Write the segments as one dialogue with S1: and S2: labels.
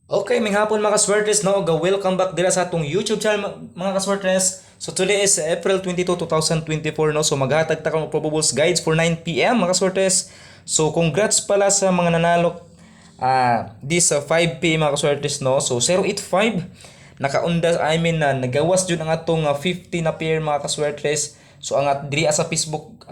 S1: Okay, may hapon mga kaswertes, no? Welcome back dira sa atong YouTube channel mga kaswertes. So today is April 22, 2024, no? So maghatag ta kang probables guides for 9 PM mga kaswertes. So congrats pala sa mga nanalo this 5 PM mga kaswertes, no? So 085 nakaunda nagawas jud ang atong 50 na pair mga kaswertes. So ang diri sa Facebook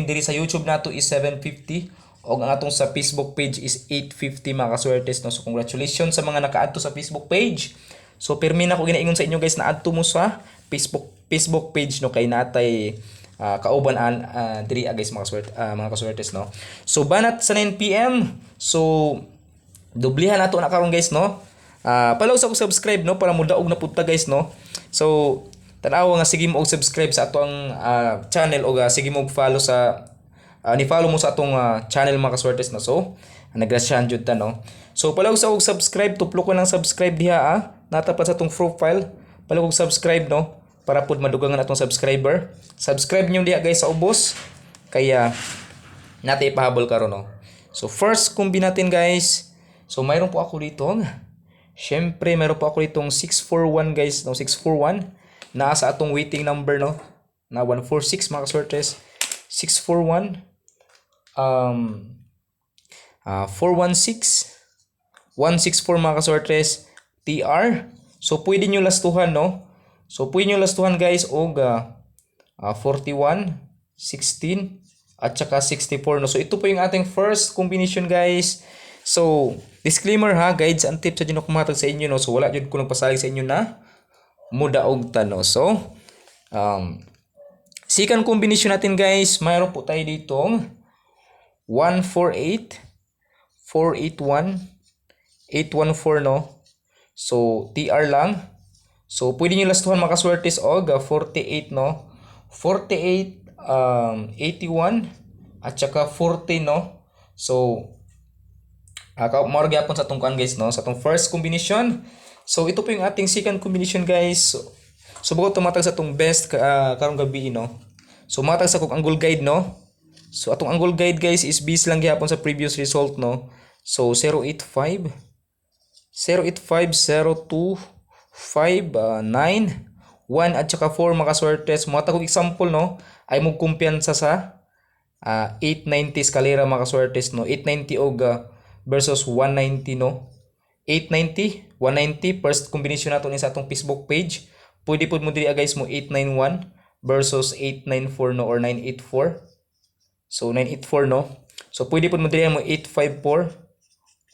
S1: diri sa YouTube nato is 750 o ang atong sa Facebook page is 850 mga kaswertes, no? So congratulations sa mga naka-add to sa Facebook page. So permi na ko ginaingon sa inyo guys na add to mo sa Facebook page, no, kay natay kauban diri guys mga kaswertes, no. So banat sa 9 PM. So dublihan nato na karon guys, no. Palaw sa og subscribe, no, para mudaog na pud ta guys, no. So tanaw nga sige mo og subscribe sa ato ang channel o sige mo og follow sa ni-follow mo sa atong channel mga kaswertes, na. So nagrasyan jud ta, no. So palawag sa og subscribe, tuplok ko ng subscribe diha natapat sa atong profile. Palawag og subscribe, no, para pud madugangan atong subscriber. Subscribe niyo diha guys sa ubos kaya natay ipahabol karon, no. So first kumbi natin guys. So mayroon po ako dito. Syempre mayroon po ako ditong 641 guys, no, 641 naa sa atong waiting number, no, na 146 mga kaswertes. 641 416 164 mga kaswertes TR. So pwede nyo lastuhan, no. So pwede nyo lastuhan guys og 41, 16 at saka 64, no. So ito po yung ating first combination guys. So disclaimer ha, guides and tips sa ginukumatag sa inyo, no. So wala jud ko nagpasalig sa inyo na mudaog ta, no. So second combination natin guys, mayroon po tayo ditong 148, 481, 814, no. So TR lang. So pwede nyo lastuhan mga kaswertes og 48, no. 48, 81 at saka 40, no. So maurag gyapon sa atong guys, no, sa atong first combination. So ito po yung ating second combination guys. So bago tumatag sa atong best karong gabi, no. So matag sa kung angle guide, no. So atong angle guide guys is based lang gyapon sa previous result, no. So 085 02 5 9 1 at saka 4 mga kaswertes. Matag og example, no, ay mo kumpiyansa sa 890 eskalera mga kaswertes, no. 890 og versus 190, no. 890 190 first combination nato ni sa atong Facebook page. Pwede pud mo diri guys mo 891 versus 894, no, or 984. So 984, no. So pwede pud mo diri mo 854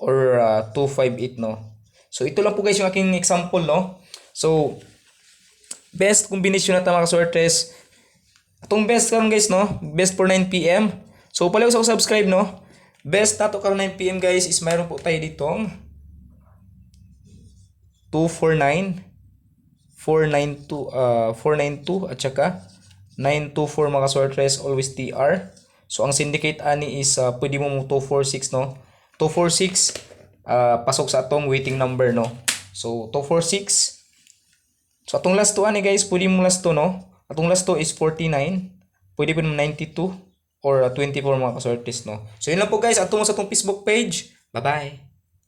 S1: or 258, no. So ito lang po guys yung aking example, no. So best combination nata mga kaswertes. Atong best karon guys, no, best for 9 PM. So palaw sa subscribe, no. Best nato karon 9 PM guys is mayroon po tayo ditong 249 492 at saka 924 mga kaswertes, always TR. So ang syndicate ani is pwede mo 246, no. 246 pasok sa atong waiting number, no. So 246. So atong last to ani guys, pwede mo last to, no. Atong last to is 49. Pwede po 92 or 24 mga kaswertes, no. So yun lang po guys, ato mo sa atong Facebook page. Bye-bye.